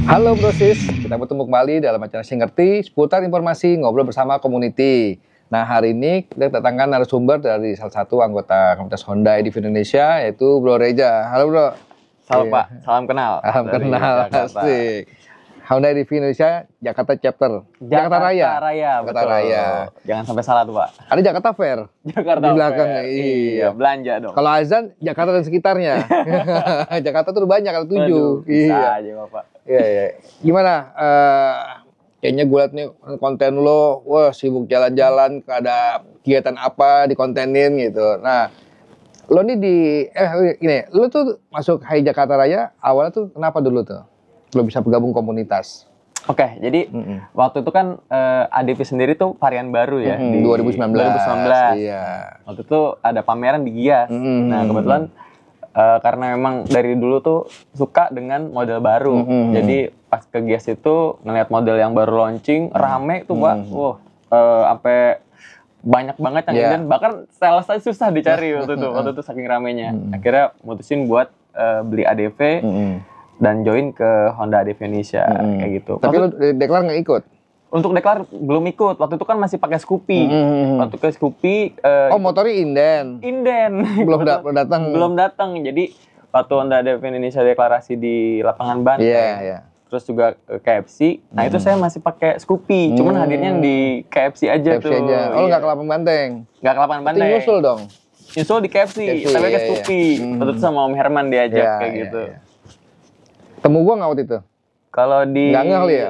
Halo Brosis, kita bertemu kembali dalam acara Singerti seputar informasi ngobrol bersama community. Nah, hari ini kita datangkan narasumber dari salah satu anggota komunitas Honda di Indonesia, yaitu Bro Reja. Halo Bro. Salam Pak, salam kenal. Salam kenal, asik. Honda di Indonesia, Jakarta Chapter. Jakarta Raya. Jakarta betul. Raya. Jangan sampai salah tuh Pak. Ada Jakarta Fair. Jakarta di belakang. Fair. Iya, belanja dong. Kalau azan, Jakarta dan sekitarnya. Jakarta tuh banyak, ada 7. Aduh, bisa aja Bapak. Iya. Gimana? Kayaknya gue liat nih konten lo, wah sibuk jalan-jalan, ada kegiatan apa dikontenin gitu. Nah, lo nih lo tuh masuk Hai Jakarta Raya, awalnya tuh kenapa dulu tuh? Lo bisa bergabung komunitas? Oke, jadi waktu itu kan ADV sendiri tuh varian baru ya. Di 2019. Iya. Waktu itu ada pameran di Gias. Nah, kebetulan karena memang dari dulu tuh suka dengan model baru. Jadi pas ke Gias itu ngeliat model yang baru launching, rame tuh Pak. Sampai banyak banget yang dan bahkan sales aja susah dicari waktu itu saking ramenya. Akhirnya mutusin buat beli ADV dan join ke Honda ADV Indonesia kayak gitu. Tapi lu deklar nggak ikut? Untuk deklar belum ikut. Waktu itu kan masih pakai Scoopy. Waktu ke Scoopy motornya inden. Belum datang. Belum datang. Jadi waktu Honda ADV Indonesia deklarasi di lapangan Banteng. Terus juga ke KFC. Nah, itu saya masih pakai Scoopy. Cuman hadirnya di KFC aja KFC tuh. Aja. Oh, nggak ke lapangan Banteng. Nggak ke lapangan Banteng. Tapi nyusul dong. Nyusul di KFC tapi ke Scoopy. Waktu itu sama Om Herman diajak kayak gitu. Temu gua nggak waktu itu? Kalau di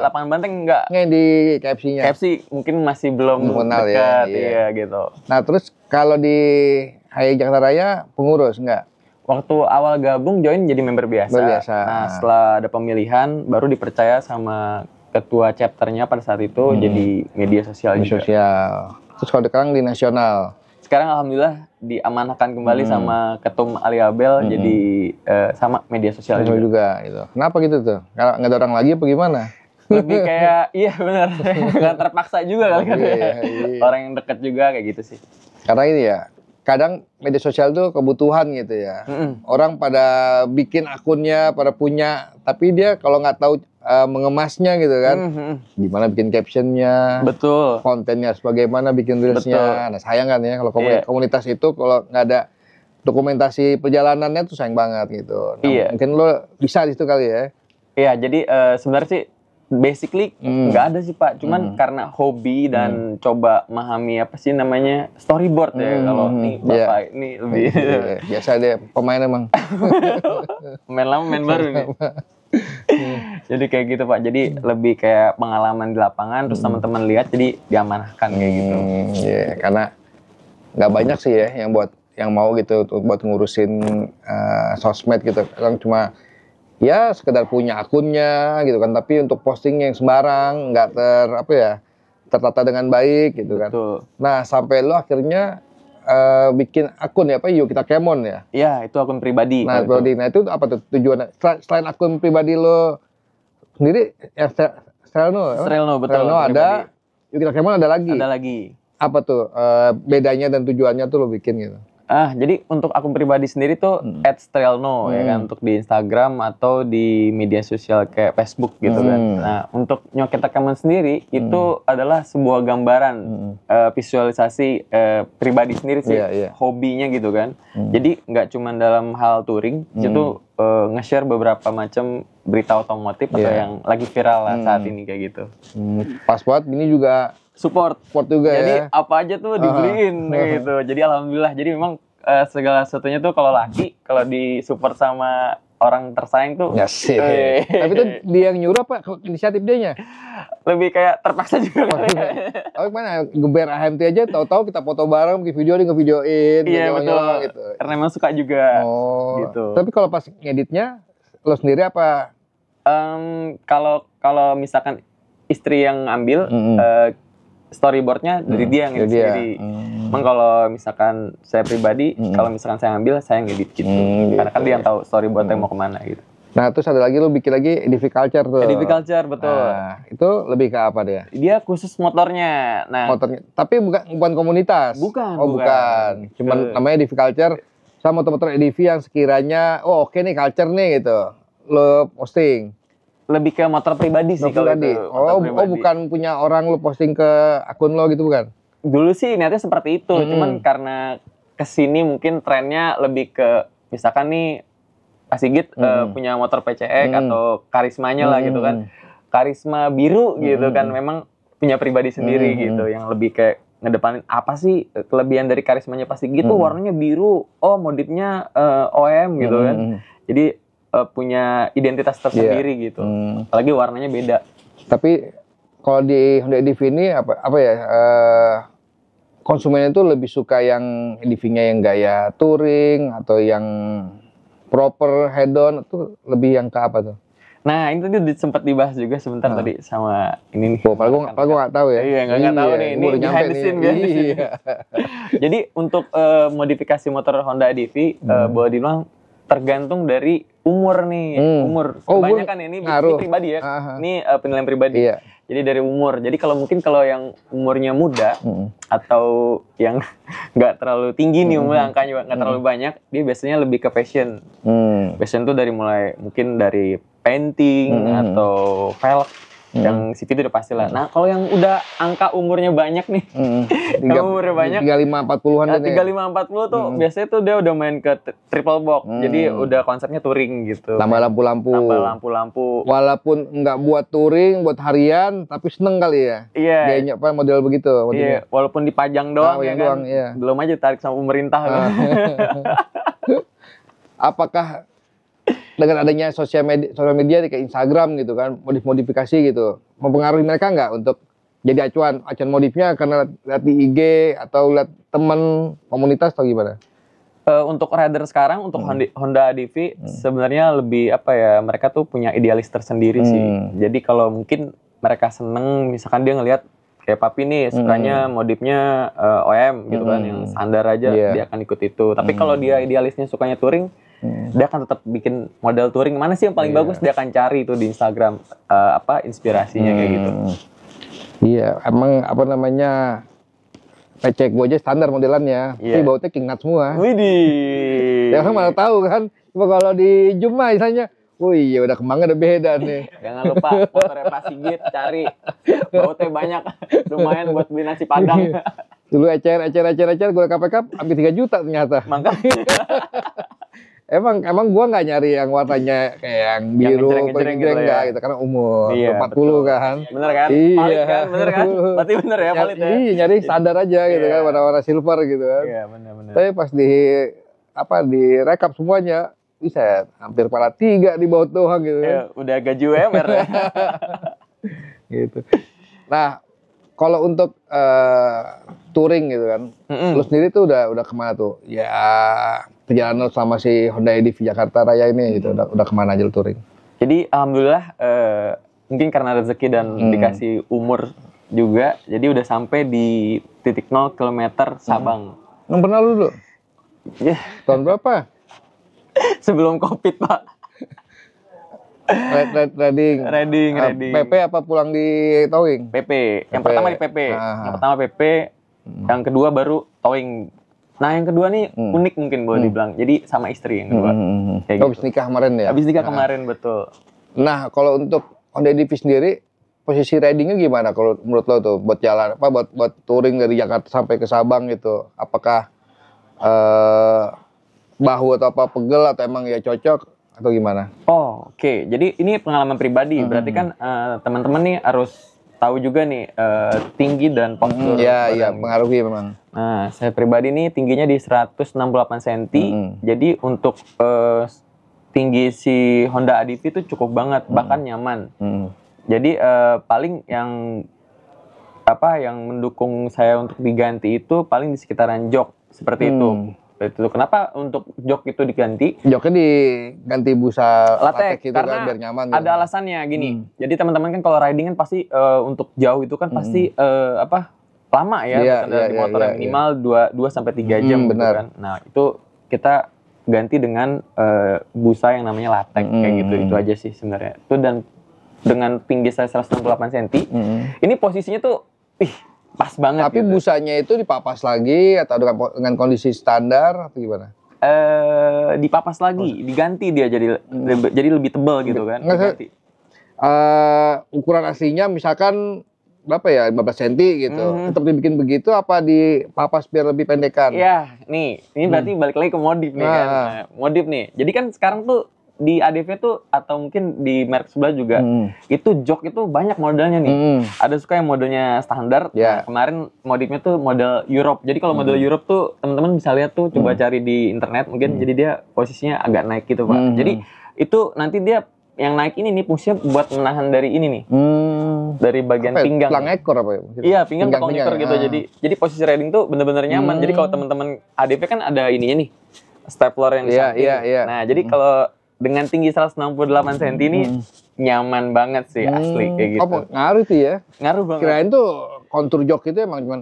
lapangan Banteng enggak. Nggak di KFC-nya. KFC mungkin masih belum kenal dekat ya gitu. Nah, terus kalau di Hai Jakarta Raya pengurus enggak? Waktu awal gabung join jadi member biasa. Nah, setelah ada pemilihan baru dipercaya sama ketua chapternya pada saat itu jadi media sosial juga. Terus kalau sekarang di nasional. Sekarang alhamdulillah diamanahkan kembali sama Ketum Ali Abel jadi sama media sosial juga gitu. Kenapa gitu tuh? Kalau nggak ada orang lagi apa gimana? Lebih kayak iya benar. Nggak terpaksa juga kali kan. Orang yang deket juga kayak gitu sih. Karena ini ya, kadang media sosial tuh kebutuhan gitu ya. Orang pada bikin akunnya, pada punya, tapi dia kalau nggak tahu mengemasnya gitu kan, gimana bikin captionnya, betul, kontennya sebagaimana bikin reelsnya. Nah sayang kan ya kalau komunitas itu kalau nggak ada dokumentasi perjalanannya tuh sayang banget gitu. Nah, mungkin lo bisa di situ kali ya. Iya, jadi sebenarnya sih basically nggak ada sih Pak, cuman karena hobi dan coba memahami apa sih namanya storyboard ya kalau nih Bapak ini lebih biasa deh pemain emang. Main lama main baru nih. Jadi kayak gitu Pak, jadi lebih kayak pengalaman di lapangan terus teman-teman lihat jadi diamanahkan kayak gitu. Karena nggak banyak sih ya yang mau gitu buat ngurusin sosmed gitu. Orang cuma ya sekedar punya akunnya gitu kan, tapi untuk posting yang sembarang nggak tertata dengan baik gitu kan. Nah sampai lo akhirnya bikin akun ya Yuk Kita Kemon ya? Iya, itu akun pribadi. Nah, itu apa tuh tujuannya? Selain akun pribadi lo sendiri, ya Strelno betul. Strelno ada, Yuk Kita Kemon ada lagi? Ada lagi. Apa tuh bedanya dan tujuannya tuh lo bikin gitu? Jadi untuk akun pribadi sendiri tuh @strelno ya kan, untuk di Instagram atau di media sosial kayak Facebook gitu kan. Nah, untuk Yuk Kita Kemon sendiri itu adalah sebuah gambaran visualisasi pribadi sendiri sih, hobinya gitu kan. Jadi nggak cuma dalam hal touring, itu nge-share beberapa macam berita otomotif atau yang lagi viral lah saat ini kayak gitu. Pas banget ini juga support juga jadi, ya. Jadi apa aja tuh dibeliin gitu. Jadi alhamdulillah. Jadi memang segala sesuatunya tuh kalau laki, kalau disupport sama orang tersayang tuh. Ya sih. Tapi tuh dia yang nyuruh apa inisiatif dianya? Lebih kayak terpaksa juga. Oh gimana? Geber AMT aja tahu-tahu kita foto bareng, bikin video dia ngevideoin. Iya betul. Gitu. Karena emang suka juga. Gitu. Tapi kalau pas ngeditnya lo sendiri apa? Kalau misalkan istri yang ambil storyboardnya dari dia yang edit sendiri. Emang kalau misalkan saya pribadi, kalau misalkan saya ambil, saya ngedit gitu. Karena kan dia yang tahu storyboardnya mau kemana gitu. Nah, terus ada lagi lu bikin lagi EDV Culture tuh. EDV Culture, betul. Nah, itu lebih ke apa dia? Dia khusus motornya. Nah, motornya. Tapi bukan komunitas. Bukan. Oh, bukan. Cuman namanya EDV Culture sama motor-motor EDV yang sekiranya oke nih culture nih gitu. Lo posting. lebih ke motor pribadi sih kalau pribadi. itu. Motor pribadi. Bukan punya orang lu posting ke akun lo gitu bukan? Dulu sih niatnya seperti itu, cuman karena kesini mungkin trennya lebih ke misalkan nih Pak Sigit punya motor PCX atau karismanya lah gitu kan, karisma biru gitu kan, memang punya pribadi sendiri gitu, yang lebih kayak ngedepanin apa sih kelebihan dari karismanya Pak Sigit tuh warnanya biru, oh modifnya OEM gitu kan, jadi punya identitas tersendiri gitu, apalagi warnanya beda. Tapi kalau di Honda EDV ini apa ya? Konsumen itu lebih suka yang EDV-nya yang gaya touring atau yang proper head-on, itu lebih yang ke apa tuh? Nah, ini tadi sempat dibahas juga sebentar tadi sama ini nih. Padahal gue nggak tahu ya. Iya, nggak tahu nih. Ini behind the scene. Iya. Jadi untuk modifikasi motor Honda EDV, boleh dibilang tergantung dari umur nih. Umur. Kebanyakan ini pribadi ya. Ini penilaian pribadi. Iya. Jadi dari umur. Jadi kalau mungkin kalau yang umurnya muda atau yang nggak terlalu tinggi nih umurnya, angkanya nggak terlalu banyak, dia biasanya lebih ke fashion. Fashion tuh mulai mungkin dari painting atau velg. Yang CV itu udah pasti lah. Nah kalau yang udah angka umurnya banyak nih, umurnya banyak, 35-40an nah, 35-40 tuh biasanya tuh dia udah main ke triple box, jadi udah konsepnya touring gitu. Tambah lampu-lampu. Walaupun nggak buat touring, buat harian, tapi seneng kali ya. Iya. Gayanya apa model begitu. Iya. Walaupun dipajang doang ya kan, iya. belum aja tarik sama pemerintah. Apakah dengan adanya sosial media kayak Instagram gitu kan, modifikasi gitu, mempengaruhi mereka nggak untuk jadi acuan modifnya karena lihat di IG atau lihat teman komunitas atau gimana? Untuk rider sekarang, untuk Honda EDV sebenarnya lebih apa ya, mereka tuh punya idealis tersendiri sih. Jadi kalau mungkin mereka seneng, misalkan dia ngelihat kayak Papi nih sukanya modifnya OEM gitu kan, yang standar aja dia akan ikut itu. Tapi kalau dia idealisnya sukanya touring, dia akan tetap bikin model touring mana sih yang paling bagus, dia akan cari itu di Instagram inspirasinya kayak gitu. Iya, emang apa namanya, PCX gue aja standar modelannya, tapi bautnya King Nut semua. Widih. Ya orang mana tahu kan, cuma kalau di Juma misalnya, wih ya udah kembangnya udah beda nih. Jangan lupa motornya Pak Sigit, cari bautnya banyak, lumayan buat beli nasi padang. Dulu ecer gue kapek hampir 3 juta ternyata. Makanya. Emang gua nggak nyari yang warnanya kayak yang biru, ngejreng gitu enggak gitu, karena umur 40 betul. kan. Bener kan? Iya. Palit kan? Bener kan? Berarti bener ya palit ya? Iya, nyari standar aja gitu kan, warna-warna silver gitu kan. Iya, bener. Tapi pas direkap semuanya, bisa hampir kepala 3 di baut doang gitu kan. Iya, udah gaji UMR ya. Gitu. Nah, kalau untuk touring gitu kan, lu sendiri tuh udah kemana tuh? Ya perjalanan selama si Honda EDV Jakarta Raya ini gitu, udah kemana aja lu touring? Jadi alhamdulillah mungkin karena rezeki dan dikasih umur juga, jadi udah sampai di titik 0 km Sabang. Yang pernah lu dulu? Iya. Tahun berapa? Sebelum Covid, Pak. Riding. PP apa pulang di towing? PP. Yang pertama di PP. Yang pertama PP, yang kedua baru towing. Nah, yang kedua nih unik mungkin boleh dibilang. Jadi sama istri yang kedua. Kayak Habis nikah kemarin ya? Habis nikah kemarin, betul. Nah, kalau untuk Honda EDV sendiri, posisi ridingnya gimana kalau menurut lo tuh buat jalan buat touring dari Jakarta sampai ke Sabang gitu? Apakah bahu atau apa pegel atau emang ya cocok atau gimana? Oh, oke. Jadi ini pengalaman pribadi. Berarti kan teman-teman nih harus tahu juga nih tinggi dan postur. Iya, pengaruhi memang. Nah, saya pribadi nih tingginya di 168 cm. Jadi untuk tinggi si Honda EDV itu cukup banget, bahkan nyaman. Jadi paling yang mendukung saya untuk diganti itu paling di sekitaran jok seperti itu. Kenapa untuk jok itu diganti? Joknya diganti busa latex gitu karena kan biar nyaman. Ada alasannya gini. Jadi teman-teman kan kalau riding kan pasti untuk jauh itu kan pasti lama ya di motor yang minimal 2 sampai 3 jam gitu kan. Nah, itu kita ganti dengan busa yang namanya latex kayak gitu. Itu aja sih sebenarnya. Itu dan dengan tinggi saya 168 cm, ini posisinya tuh pas banget. Tapi gitu. Busanya itu dipapas lagi atau dengan kondisi standar atau gimana? Dipapas lagi, diganti dia jadi lebih tebal gitu kan. Diganti. ukuran aslinya misalkan berapa ya, 15 cm gitu. Tetap dibikin begitu apa dipapas biar lebih pendekan? Iya, ini berarti balik lagi ke modif nih kan. Nah, modif nih. Jadi kan sekarang tuh di ADV tuh atau mungkin di merek sebelah juga itu jok itu banyak modelnya nih. Ada suka yang modelnya standar. Nah, kemarin modifnya tuh model Europe. Jadi kalau model Europe tuh teman-teman bisa lihat tuh, coba cari di internet mungkin. Jadi dia posisinya agak naik gitu Pak. Jadi itu nanti dia yang naik ini nih fungsinya buat menahan dari ini nih. Dari bagian pinggang. Tulang ekor apa ya? Iya, pinggang atau ekor gitu. Jadi posisi riding tuh bener-bener nyaman. Jadi kalau teman-teman ADV kan ada ininya nih. Stapler yang di samping. Nah, jadi kalau dengan tinggi 168 cm ini nyaman banget sih asli kayak gitu. Oh, ngaruh tuh ya? Ngaruh banget. Kirain tuh kontur jok itu emang cuman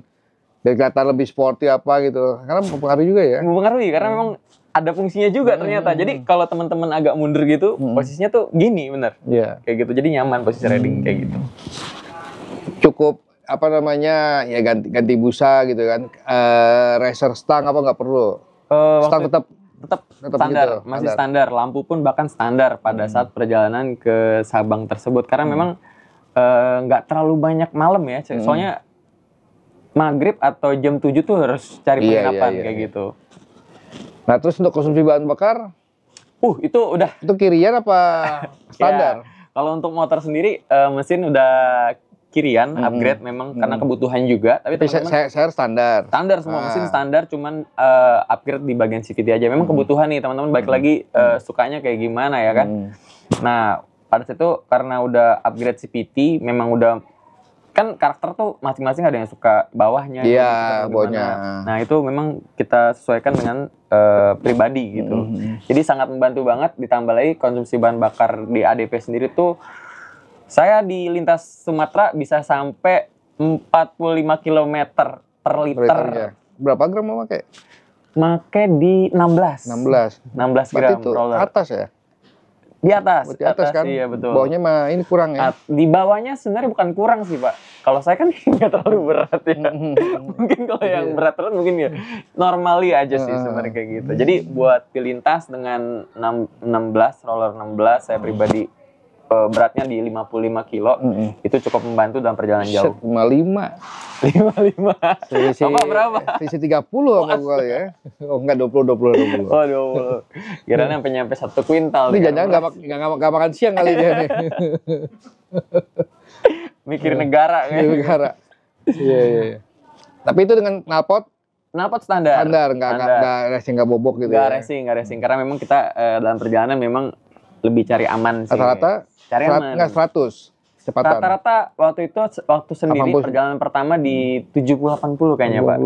biar kelihatan lebih sporty apa gitu. Karena mempengaruhi juga ya? Mempengaruhi karena memang ada fungsinya juga ternyata. Jadi kalau teman-teman agak mundur gitu, posisinya tuh gini bener. Kayak gitu. Jadi nyaman posisi riding kayak gitu. Cukup apa namanya ya ganti busa gitu kan. Racer stang apa nggak perlu? Stang tetap standar, gitu, masih standar. Lampu pun bahkan standar pada saat perjalanan ke Sabang tersebut. Karena memang nggak terlalu banyak malam ya. Soalnya maghrib atau jam 7 tuh harus cari penginapan kayak gitu. Nah terus untuk konsumsi bahan bakar? Itu udah. Itu kirian apa standar? Kalau untuk motor sendiri mesin udah kirian, upgrade memang karena kebutuhan juga. Tapi teman-teman saya standar. Standar semua mesin standar, cuman upgrade di bagian CVT aja. Memang kebutuhan nih teman-teman, balik lagi sukanya kayak gimana ya kan. Nah pada saat itu karena udah upgrade CVT, memang udah kan karakter tuh masing-masing ada yang suka bawahnya. Iya, bawahnya. Nah itu memang kita sesuaikan dengan pribadi gitu. Jadi sangat membantu banget. Ditambah lagi konsumsi bahan bakar di ADV sendiri tuh, saya di lintas Sumatera bisa sampai 45 km per liter. Berapa gram mau pakai? Pakai di 16 gram itu roller. Atas ya? Di atas. Di atas kan? Iya betul. Bawahnya mah ini kurang ya? Di bawahnya sebenarnya bukan kurang sih Pak. Kalau saya kan nggak terlalu berat ya. Mungkin kalau yang berat-berat mungkin ya normali aja sih sebenarnya kayak gitu. Jadi buat pilintas dengan 16 roller 16 saya pribadi beratnya di 55 kilo itu cukup membantu dalam perjalanan jauh. 55. Bapak berapa? Selisih 30 sama gue ya. Oh enggak 20. Oh 20. Kirain sampai nyampe 1 kuintal. Ini jangan nggak makan siang kali dia nih. Mikir negara kan. Negara. Iya. Tapi itu dengan knalpot standar, nggak racing, nggak bobok gitu. Nggak racing karena memang kita dalam perjalanan memang lebih cari aman sih. Rata-rata cari aman. Nggak 100 kecepatan. Rata-rata waktu sendiri 80. Perjalanan pertama di 70-80 kayaknya 70. Pak.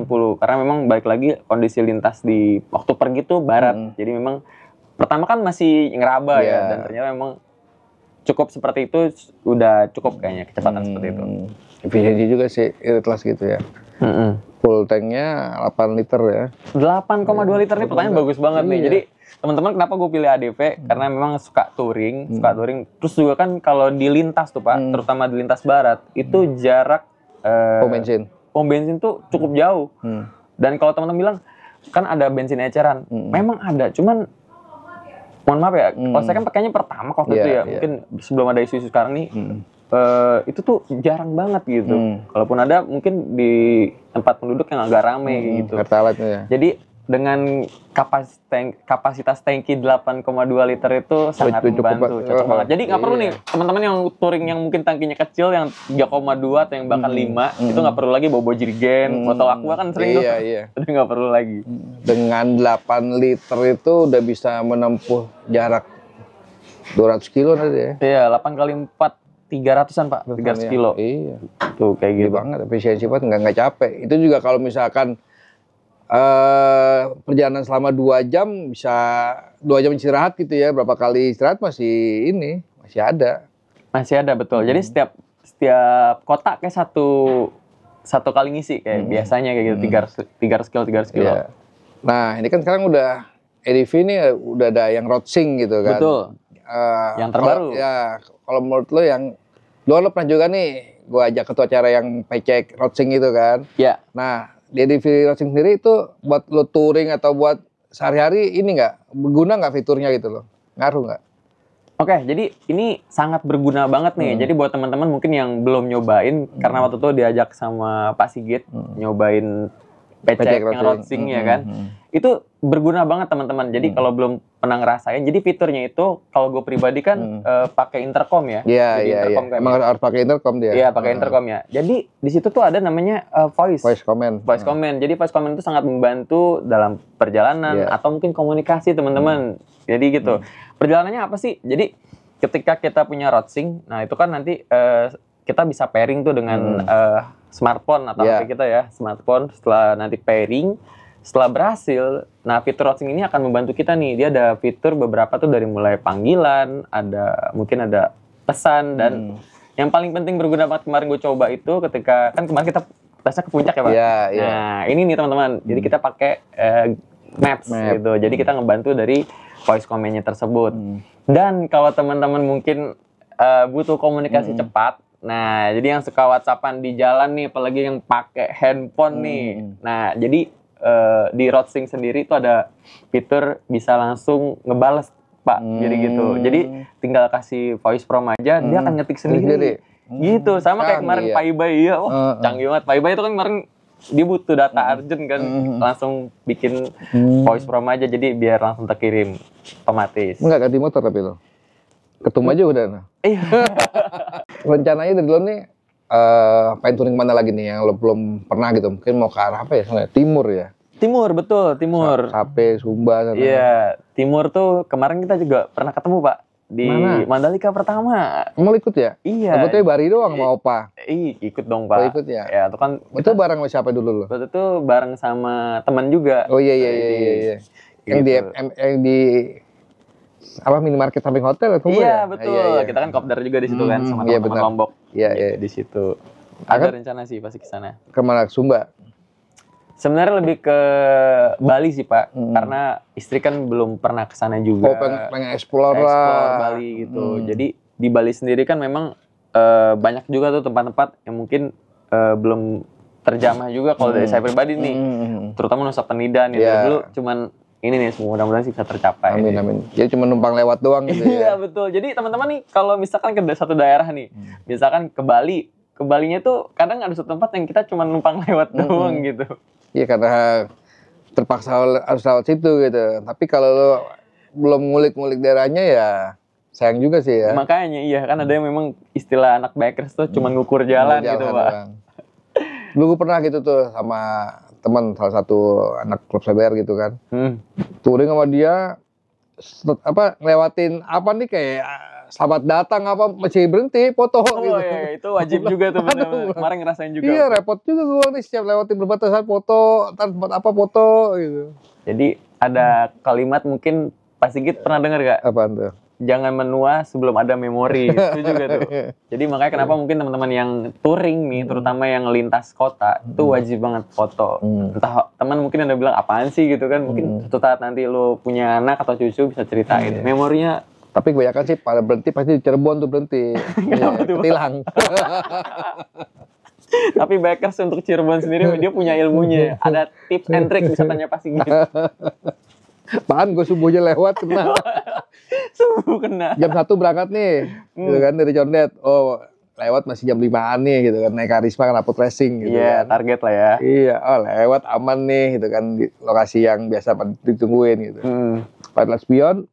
70-80 karena memang balik lagi kondisi lintas di waktu pergi tuh barat. Jadi memang pertama kan masih ngeraba ya dan ternyata memang cukup seperti itu udah cukup kayaknya kecepatan seperti itu. Efisiensi juga sih iritlas gitu ya. Full tanknya 8 liter ya. 8,2 liter nih pertanyaan bagus banget nih. Jadi teman-teman kenapa gue pilih ADV? Karena memang suka touring. Terus juga kan kalau di lintas tuh Pak, terutama di lintas barat, itu jarak pom bensin tuh cukup jauh. Dan kalau teman-teman bilang, kan ada bensin eceran. Memang ada, cuman mohon maaf ya, kalau saya kan pakainya pertama waktu itu ya. Mungkin sebelum ada isu-isu sekarang nih, itu tuh jarang banget gitu. Kalaupun ada, mungkin di tempat penduduk yang agak rame gitu. Jadi dengan kapasitas tangki 8,2 liter itu sangat membantu, cocok banget. Jadi nggak perlu nih teman-teman yang touring yang mungkin tangkinya kecil yang 3,2 atau yang bahkan 5 itu nggak perlu lagi bawa jerigen, botol aqua kan sering tuh. Jadi nggak perlu lagi. Dengan 8 liter itu udah bisa menempuh jarak 200 kilo nanti ya. Iya, 8 kali 4 300-an Pak, 300 kilo. Iya. Tuh kayak gitu banget, efisiensi banget, nggak capek. Itu juga kalau misalkan perjalanan selama 2 jam bisa 2 jam istirahat gitu ya, berapa kali istirahat masih ada betul. Jadi setiap kota kayak satu kali ngisi kayak biasanya kayak gitu 300 kilo. Yeah. Nah ini kan sekarang udah ADV ini udah ada yang road sync gitu kan. Betul. Yang terbaru. Kalau menurut lo lo pernah juga nih gue ajak ketua acara yang pecek road sync itu kan. Iya. Nah di ADV road sync sendiri itu buat lo touring atau buat sehari-hari ini nggak berguna nggak fiturnya gitu loh, ngaruh nggak? Oke, jadi ini sangat berguna banget nih. Jadi buat teman-teman mungkin yang belum nyobain, karena waktu itu diajak sama Pak Sigit nyobain becek yang rodsing ya kan. Itu berguna banget teman-teman. Jadi kalau belum pernah ngerasain, jadi fiturnya itu kalau gue pribadi kan pakai intercom ya. Iya, Jadi iya, intercom iya. kan Emang ya. harus pakai intercom dia. Iya, pakai intercom ya. Jadi di situ tuh ada namanya voice Command. voice command. Jadi voice command itu sangat membantu dalam perjalanan atau mungkin komunikasi teman-teman. Jadi gitu. Perjalanannya apa sih? Jadi ketika kita punya rodsing, nah itu kan nanti kita bisa pairing tuh dengan smartphone atau HP kita ya, smartphone. Setelah nanti pairing, setelah berhasil, nah fitur rodsing ini akan membantu kita nih. Dia ada fitur beberapa tuh dari mulai panggilan, mungkin ada pesan, dan yang paling penting berguna banget kemarin gue coba itu ketika kan kemarin kita tasnya ke puncak ya Pak. Nah ini nih teman-teman, jadi kita pakai Maps gitu. Jadi kita ngebantu dari voice command-nya tersebut. Dan kalau teman-teman mungkin butuh komunikasi cepat, nah jadi yang suka WhatsAppan di jalan nih, apalagi yang pakai handphone nih. Nah jadi di rodsing sendiri itu ada fitur bisa langsung ngebales Pak, jadi gitu. Jadi tinggal kasih voice prompt aja, dia akan ngetik sendiri. Gitu, sama kayak kemarin Pak Ibai ya, canggih banget. Pak Ibai itu kan kemarin dia butuh data urgent kan, langsung bikin voice prompt aja, jadi biar langsung terkirim otomatis. Enggak ganti motor tapi lo. Ketum aja udah. Iya. Rencananya dari lo nih pengen touring mana lagi nih yang lo belum pernah gitu? Mungkin mau ke arah apa ya? Sana timur ya? Timur, betul, timur. Sape, Sumba sana. Iya, timur tuh kemarin kita juga pernah ketemu Pak di Mandalika pertama. Mau ikut ya? Iya. Sebetulnya Bari doang mau apa? Ikut dong Pak. Oh, ikut ya? Ya itu kan. Itu bareng sama siapa dulu lo? Waktu itu bareng sama teman juga. Oh iya. Yang di apa minimarket samping hotel atau iya, betul. Iya. Kita kan kopdar juga di situ kan sama teman-teman Lombok. Iya. Di situ. Ada rencana sih pasti ke sana. Kemana? Sumba? Sebenarnya lebih ke Bali sih Pak, karena istri kan belum pernah ke sana juga. Oh, pengen explore lah. Bali gitu. Jadi di Bali sendiri kan memang banyak juga tuh tempat-tempat yang mungkin belum terjamah juga kalau dari saya pribadi nih. Terutama Nusa Penida nih. Dulu cuman ini nih, mudah-mudahan sih bisa tercapai. Amin. Jadi cuma numpang lewat doang gitu Iya ya. betul. Jadi teman-teman nih kalau misalkan ke satu daerah nih, misalkan ke Bali, ke Balinya tuh kadang ada satu tempat yang kita cuma numpang lewat doang gitu. Iya karena terpaksa harus lewat situ gitu. Tapi kalau lo belum ngulik-ngulik daerahnya ya sayang juga sih ya. Makanya iya kan ada yang memang istilah anak bikers tuh cuma ngukur jalan gitu Pak. Dulu gue pernah gitu tuh sama teman salah satu anak klub CBR gitu kan. Touring sama dia ngelewatin apa nih kayak selamat datang apa masih berhenti foto gitu. Iya, itu wajib juga tuh benar. Kemarin ngerasain juga. Iya, repot juga gue nih setiap lewatin perbatasan foto, tempat apa foto gitu. Jadi ada kalimat mungkin Pak Sigit pernah dengar gak? Apaan tuh? Jangan menua sebelum ada memori. Itu juga tuh. Jadi makanya kenapa mungkin teman-teman yang touring nih, terutama yang lintas kota, itu wajib banget foto. Entah teman mungkin ada bilang apaan sih gitu kan. Mungkin suatu saat nanti lo punya anak atau cucu bisa ceritain. Memorinya. Tapi kebanyakan sih pada berhenti pasti di Cirebon tuh berhenti. Ketilang. Tapi bikers untuk Cirebon sendiri dia punya ilmunya. Ada tips and trick bisa tanya Pak Sigit. Apaan gue subuhnya lewat kena. Subuh kena. Jam 1 berangkat nih. Gitu kan dari Condet. Oh, lewat masih jam 5-an nih gitu kan. Naik Karisma kan upload racing gitu kan. Target lah ya. Iya, oh lewat aman nih gitu kan di lokasi yang biasa ditungguin gitu. Padahal spion,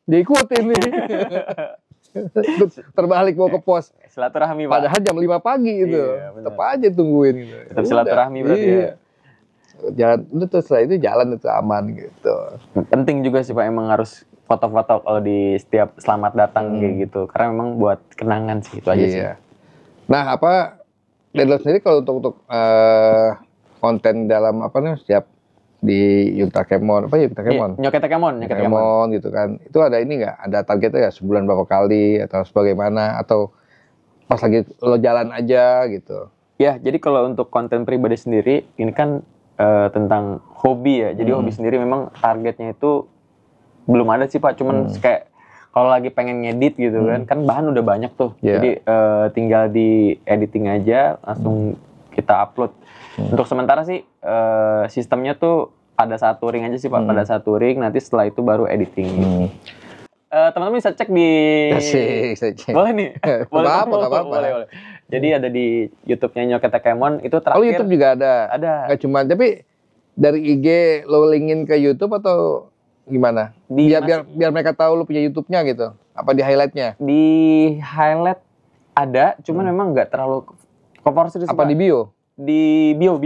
diikutin nih. Terbalik mau ke pos. Silaturahmi Pak. Padahal jam 5 pagi gitu. Tetap aja tungguin gitu. Tetap silaturahmi berarti ya. Jalan itu setelah itu jalan itu aman gitu. Penting juga sih Pak emang harus foto-foto kalau di setiap selamat datang kayak gitu. Karena memang buat kenangan sih itu aja sih. Nah, dari lo sendiri kalau untuk konten dalam setiap di Yogyakarta Kemon gitu kan. Itu ada ini nggak? Ada targetnya ya sebulan berapa kali atau sebagaimana atau pas lagi lo jalan aja gitu. Ya, jadi kalau untuk konten pribadi sendiri ini kan tentang hobi ya. Jadi hobi sendiri memang targetnya itu belum ada sih Pak. Cuman kayak kalau lagi pengen ngedit gitu kan bahan udah banyak tuh. Jadi tinggal di editing aja langsung kita upload. Untuk sementara sih sistemnya tuh pada saat touring aja sih Pak. Pada saat touring nanti setelah itu baru editing. teman-teman bisa cek di Asik, asik. boleh nih. Boleh, Nggak apa-apa, nggak apa-apa. boleh. Jadi ada di YouTube-nya Nyoket Tekemon itu Oh, terakhir. YouTube juga ada. Ada. Nggak cuma, tapi dari IG lo linkin ke YouTube atau gimana? Di Biar mereka tahu lo punya YouTube-nya gitu. Apa di highlight-nya? Di highlight ada, cuman memang nggak terlalu komporsir sih, Apa Pak. di bio? Di bio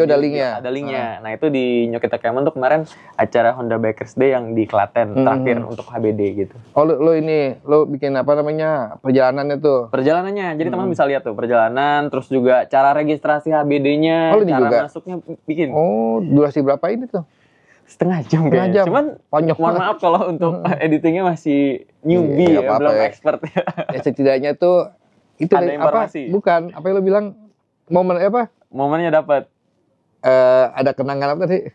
ada linknya. Ada linknya. Nah itu di Nyoket Tekemon tuh kemarin acara Honda Bikers Day yang di Klaten terakhir untuk HBD gitu. Oh, lo bikin apa namanya perjalanannya tuh? Perjalanannya, jadi teman bisa lihat tuh perjalanan, terus juga cara registrasi HBD-nya, Oh, cara juga masuknya bikin. Oh, durasi berapa ini tuh? Setengah jam Setengah kayaknya. jam. Cuman Panjang mohon maaf kalau untuk editingnya masih newbie Iya, ya, apa-apa belum ya. expert ya. Ya setidaknya tuh itu Ada informasi. bukan apa yang lo bilang momen apa? Momennya dapat. Ada kenangan apa tadi?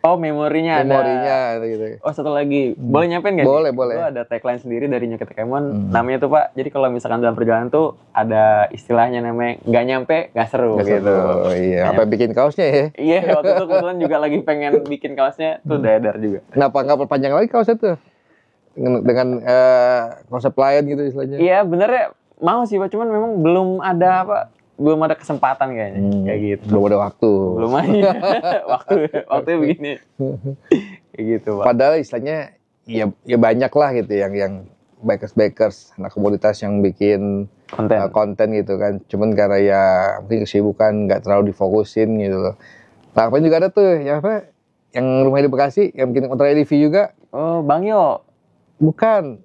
Oh, memorinya ada. Gitu. Oh, satu lagi. Boleh nyampein nggak? Boleh. Gue ada tagline sendiri dari Nyoket Tekemon. Namanya tuh, Pak, jadi kalau misalkan dalam perjalanan tuh ada istilahnya namanya nggak nyampe, nggak seru gitu. Oh iya, apa bikin kaosnya ya? Iya, waktu itu kebetulan juga lagi pengen bikin kaosnya tuh dadar juga. Kenapa nggak perpanjang lagi kaosnya tuh? Dengan konsep lain gitu istilahnya. Iya, benernya mau sih, Pak, cuman memang belum ada kesempatan kayaknya kayak gitu. Belum ada waktu. Belum aja. waktunya begini. Kayak gitu, Pak. Padahal istilahnya ya banyak lah gitu yang bikers anak komunitas yang bikin konten gitu kan. Cuman karena ya mungkin kesibukan nggak terlalu difokusin gitu loh. Nah, apa juga ada tuh yang apa? Yang rumah di Bekasi yang bikin konten review juga. Oh, Bang Yo. Bukan.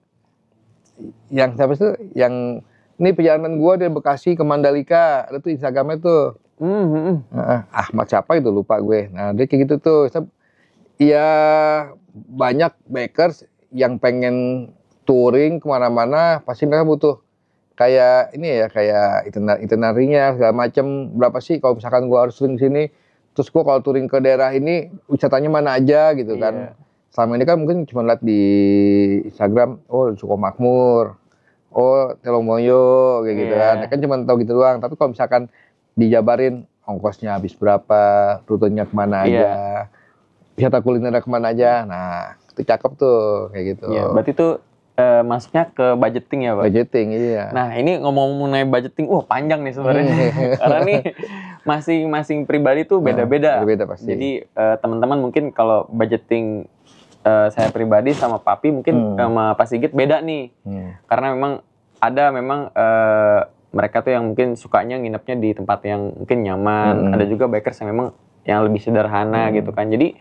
Yang siapa sih? Yang ini perjalanan gua dari Bekasi ke Mandalika. Ada tuh Instagramnya tuh. Ahmad siapa itu lupa gue. Nah, dia kayak gitu tuh. Ya banyak bikers yang pengen touring kemana-mana, pasti mereka butuh kayak ini ya, kayak itinerary-nya segala macam. Berapa sih kalau misalkan gua harus touring sini, terus gua kalau touring ke daerah ini wisatanya mana aja gitu kan. Selama ini kan mungkin cuma lihat di Instagram, oh Sukomakmur, oh Telomoyo kayak gitu kan. Kan cuma tahu gitu doang. Tapi kalau misalkan dijabarin ongkosnya habis berapa, rutenya kemana aja, wisata kulinernya kemana aja, nah itu cakep tuh kayak gitu. Iya, berarti tuh masuknya ke budgeting ya, Pak? Budgeting, iya. Nah, ini ngomong mengenai budgeting, panjang nih sebenarnya. Karena nih masing-masing pribadi tuh beda-beda. Beda-beda pasti. Jadi teman-teman mungkin kalau budgeting saya pribadi sama Papi mungkin sama Pak Sigit beda nih. Karena memang ada mereka tuh yang mungkin sukanya nginepnya di tempat yang mungkin nyaman. Ada juga bikers yang memang yang lebih sederhana gitu kan. Jadi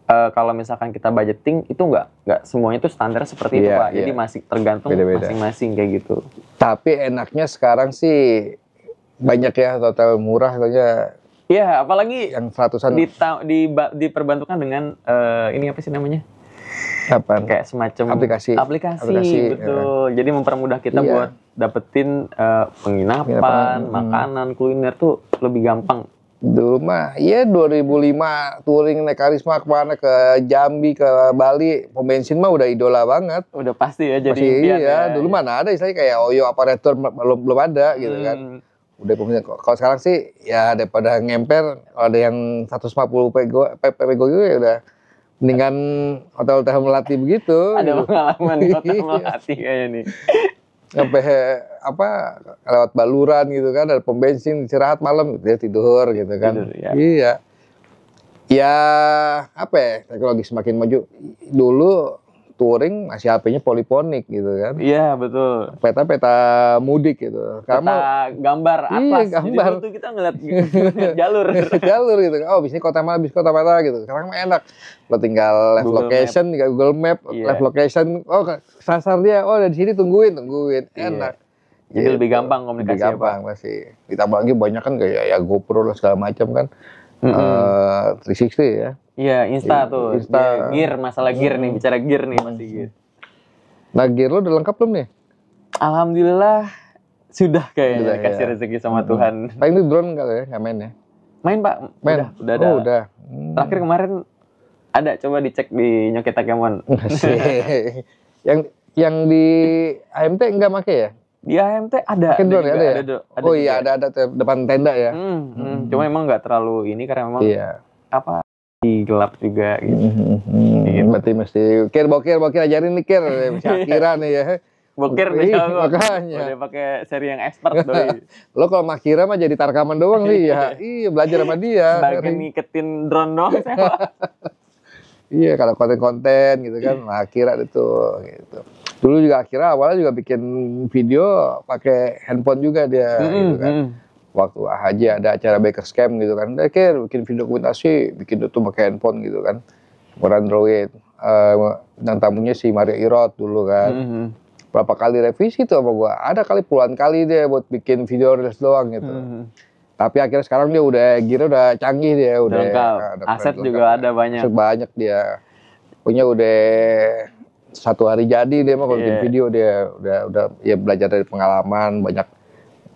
kalau misalkan kita budgeting itu nggak semuanya itu standar seperti itu, Pak. Jadi masih tergantung masing-masing kayak gitu. Tapi enaknya sekarang sih banyak ya hotel murah katanya. Iya, apalagi yang 100-an diperbantukan dengan ini apa sih namanya? Apa? Kayak semacam aplikasi, betul. Jadi mempermudah kita buat dapetin penginapan, makanan, kuliner tuh lebih gampang. Dulu mah, 2005 touring naik Karisma kemana, ke Jambi, ke Bali, pom bensin mah udah idola banget. Udah pasti ya jadi impian ya. Dulu mana ada istilahnya kayak Oyo Operator belum ada gitu kan. Udah pom bensin. Kalau sekarang sih ya daripada ngemper, kalau ada yang 150 pego gitu ya udah mendingan hotel-hotel Melati begitu. Ada pengalaman di hotel Melati kayaknya nih. Sampai lewat baluran gitu kan, ada pom bensin, istirahat malam dia tidur gitu kan. Iya. Ya teknologi semakin maju. Dulu touring masih HP-nya poliponik gitu kan. Iya, betul. Peta mudik gitu. Peta gambar atlas. Iya, gambar. Jadi itu kita ngeliat jalur. Jalur gitu. Oh, bis ini kota mana, bis kota mana gitu. Sekarang mah enak. Lo tinggal live location, tinggal Google Map, live location. Oh, sasar dia. Oh, dari sini tungguin. Enak. Jadi lebih gampang komunikasi. Lebih gampang pasti. Ditambah lagi banyak kan kayak ya GoPro lah segala macam kan. 360 ya. Iya, tuh. Gear, masalah gear nih, bicara gear nih Mas Sigit. Nah, gear lo udah lengkap belum nih? Alhamdulillah sudah kayaknya kasih rezeki sama Tuhan. Paling itu drone nggak main ya? Main, Pak. Main? Udah ada. Udah. Terakhir kemarin ada, coba dicek di Nyoket Tekemon. yang di AMT nggak make ya? Di AMT ada. Drone ada ya? Oh iya, ada depan tenda ya. Cuma emang nggak terlalu ini karena memang gelap juga gitu. Berarti mesti bokir ajarin nih si Akira nih ya. Bokir Ih, udah jago. makanya. Udah pakai seri yang expert doi. Lo kalau sama Akira mah jadi tarkaman doang sih ya. Iya, belajar sama dia. Bagian ngiketin drone doang saya. Iya, kalau konten-konten gitu kan, nah, Akira itu gitu. Dulu juga Akira awalnya juga bikin video pakai handphone juga dia gitu kan. Waktu Haji ada acara Baker Scam gitu kan, bikin video dokumentasi, bikin itu pakai handphone gitu kan. Android. Bintang tamunya si Mario Irot dulu kan. Berapa kali revisi tuh sama gua, ada kali puluhan kali dia buat bikin video reels doang gitu. Tapi akhirnya sekarang dia udah canggih dia, udah aset juga ada banyak. Aset banyak dia. Punya udah satu hari jadi dia mah kalau bikin video dia udah ya belajar dari pengalaman, banyak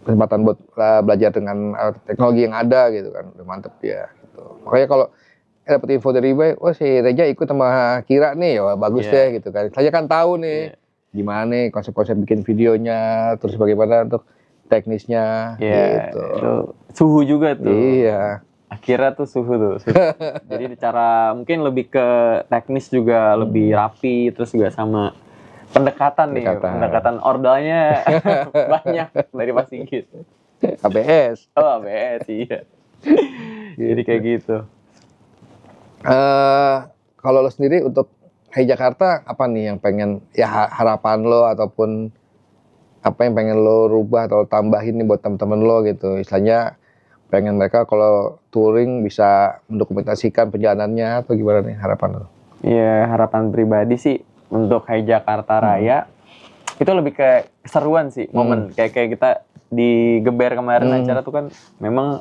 kesempatan buat belajar dengan teknologi yang ada gitu kan. Udah mantep dia gitu. Makanya kalau dapet info dari eBay, wah si Reja ikut sama Kira nih, wah bagus deh gitu kan. Saya kan tahu nih gimana nih konsep-konsep bikin videonya, terus bagaimana untuk teknisnya gitu. Itu suhu juga tuh. Iya. Akhirnya tuh suhu tuh. Jadi cara mungkin lebih ke teknis juga lebih rapi, terus juga sama pendekatan. Pendekatan ordalnya banyak dari Mas Sigit. ABS. Oh, ABS iya. Jadi kayak gitu. Kalau lo sendiri untuk Hai Jakarta apa nih yang pengen ya harapan lo ataupun apa yang pengen lo rubah atau tambahin nih buat teman-teman lo gitu, istilahnya pengen mereka kalau touring bisa mendokumentasikan perjalanannya atau gimana nih harapan lo? Iya, harapan pribadi sih untuk Hai Jakarta Raya itu lebih ke keseruan sih, momen kayak kita di Geber kemarin acara tuh kan memang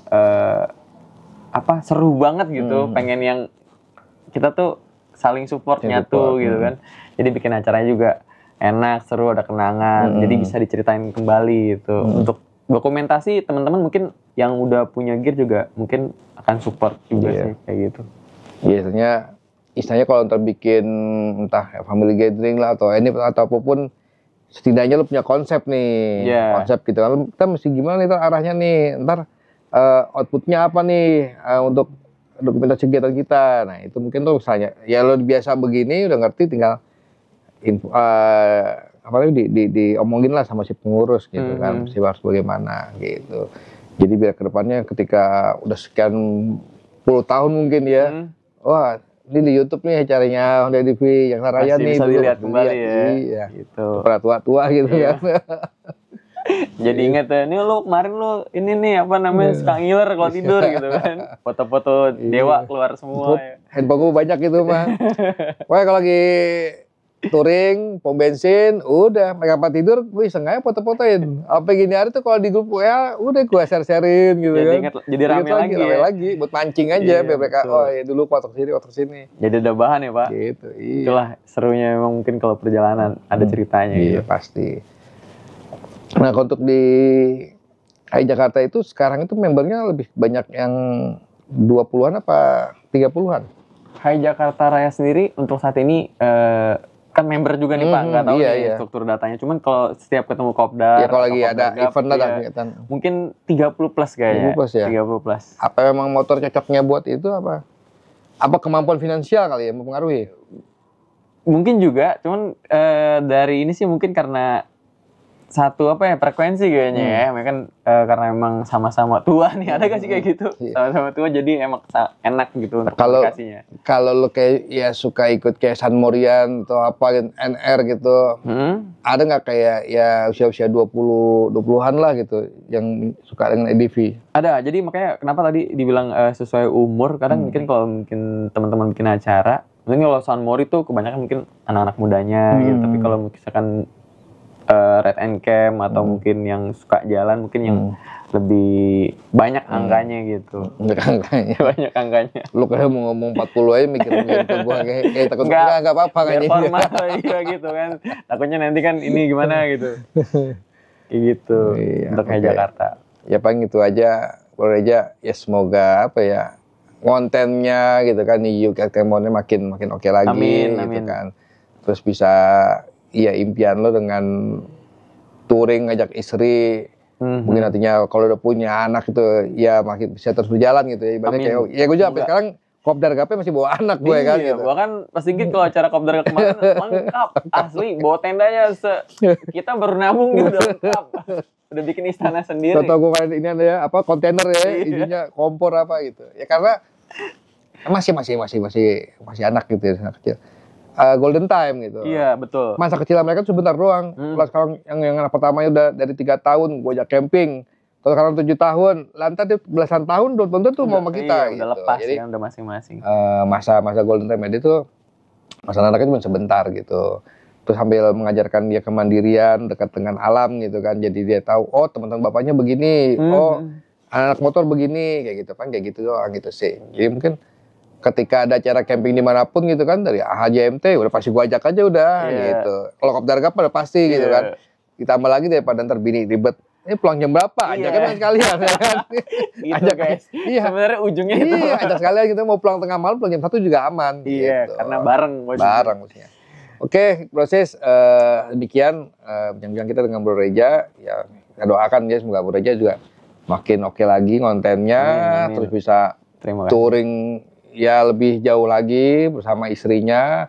seru banget gitu, pengen yang kita tuh saling support nyatu gitu kan. Jadi bikin acaranya juga enak, seru, ada kenangan. Jadi bisa diceritain kembali gitu. Untuk dokumentasi teman-teman mungkin yang udah punya gear juga mungkin akan support juga sih kayak gitu. Biasanya istilahnya kalau ntar bikin entah family gathering lah atau ini atau apapun, setidaknya lo punya konsep nih, konsep gitu. Lalu kita mesti gimana nih arahnya nih, ntar outputnya apa nih untuk dokumentasi kegiatan kita. Nah itu mungkin tuh misalnya ya lo biasa begini udah ngerti, tinggal info diomongin lah sama si pengurus gitu kan, si harus bagaimana gitu. Jadi biar kedepannya ketika udah sekian puluh tahun mungkin ya, wah ini di YouTube nih acaranya Honda EDV yang Raya nih bisa dilihat kembali ya. Iya. Gitu. Para tua-tua gitu kan. Jadi inget ya, nih lo kemarin lo ini nih apa namanya suka ngiler kalau tidur gitu kan. Foto-foto dewa keluar semua. Handphone gue banyak gitu mah. Wah kalau lagi touring, pom bensin, udah mereka tidur, gue iseng aja foto-fotoin. Apa gini hari tuh kalau di grup WA, udah gue share-sharein gitu kan. Jadi rame lagi, buat mancing aja biar mereka, oh ya dulu foto sini. Jadi ada bahan ya Pak. Gitu, iya. Itulah serunya memang mungkin kalau perjalanan ada ceritanya gitu. Iya pasti. Nah untuk di Hai Jakarta itu sekarang itu membernya lebih banyak yang 20-an apa 30-an? Hai Jakarta Raya sendiri untuk saat ini kan member juga nih Pak, nggak tahu struktur datanya. Cuman kalau setiap ketemu Kopdar, ya kalau lagi ada event ada kegiatan. Mungkin 30 plus kayaknya. 30 plus ya? 30 plus. Apa memang motor cocoknya buat itu apa? Apa kemampuan finansial kali ya mempengaruhi? Mungkin juga, cuman dari ini sih mungkin karena satu frekuensi kayaknya ya. Mereka kan karena emang sama-sama tua nih, ada gak sih kayak gitu? Sama-sama tua jadi emang enak gitu untuk komunikasinya. Kalau lo kayak ya suka ikut kayak San Morian atau apa NR gitu, ada nggak kayak ya usia-usia 20-an lah gitu yang suka dengan EDV? Ada, jadi makanya kenapa tadi dibilang sesuai umur, kadang mungkin kalau mungkin teman-teman bikin acara, mungkin kalau San Mori tuh kebanyakan mungkin anak-anak mudanya gitu, tapi kalau misalkan Red and Camp atau mungkin yang suka jalan mungkin yang lebih banyak angkanya gitu. Banyak angkanya. Lu kayak mau ngomong 40 aja mikir-mikir ke gua kayak takut enggak apa-apa kayaknya. Biar format iya gitu kan. Takutnya nanti kan ini gimana gitu. Kayak gitu. Untuk Hai Jakarta. Ya paling itu aja. Kalau aja ya semoga kontennya gitu kan di UK Kemonnya makin oke lagi gitu kan. Terus bisa impian lo dengan touring ngajak istri, mungkin nantinya kalau udah punya anak itu ya makin bisa terus berjalan gitu ya. Ibaratnya kayak ya gue juga sampai sekarang Kopdar Gape masih bawa anak gue kan Iya, gitu. bahkan pas Sigit kalau acara Kopdar kemarin lengkap, asli bawa tendanya kita baru nabung gitu udah lengkap. Udah bikin istana sendiri. Contoh gue kayak ini ada ya, apa kontainer ya, Iya. isinya kompor apa gitu. Ya karena masih anak gitu ya, anak kecil. Golden time gitu. Iya, betul. Masa kecil mereka tuh sebentar doang. Kalau sekarang yang anak pertamanya udah dari 3 tahun gue ajak camping. Kalau sekarang 7 tahun, lantas dia belasan tahun belum tentu tuh mau sama kita. Iya, gitu. udah lepas Jadi kan, udah masing-masing. masa golden time dia tuh masa anaknya cuma sebentar gitu. Terus sambil mengajarkan dia kemandirian dekat dengan alam gitu kan. Jadi dia tahu oh teman-teman bapaknya begini, oh anak motor begini kayak gitu kan, kayak gitu doang gitu sih. Jadi mungkin ketika ada acara camping dimanapun gitu kan dari AHJMT udah pasti gua ajak aja udah gitu. Kalau Kopdar Gap udah pasti gitu kan. Ditambah lagi daripada ntar bini ribet. Ini pulang jam berapa? Ajaknya kan sekalian ya kan. Gitu Ajak guys. Iya. Sebenarnya ujungnya itu. Iya, ajak sekalian gitu mau pulang tengah malam pulang jam 1 juga aman. Iya, gitu. karena bareng. Bareng maksudnya. Oke, proses demikian bincang-bincang kita dengan Bro Reja. Ya, kita doakan ya semoga Bro Reja juga makin oke lagi kontennya, Amin. terus bisa Terima kasih. touring ya lebih jauh lagi bersama istrinya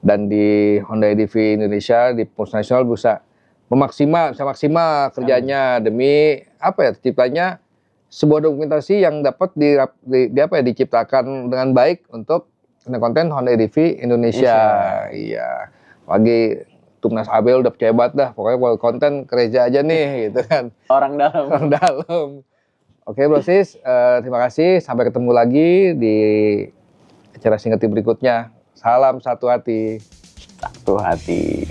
dan di Honda EDV Indonesia di Purs Nasional bisa maksimal kerjanya demi apa ya terciptanya sebuah dokumentasi yang dapat diciptakan dengan baik untuk konten Honda EDV Indonesia. Iya. Pagi Timnas Abel udah percaya banget dah. Pokoknya kalau konten kerja aja nih gitu kan. Orang dalam. Orang dalam. Oke Bro Sis, terima kasih. Sampai ketemu lagi di acara Singeti berikutnya. Salam satu hati. Satu hati.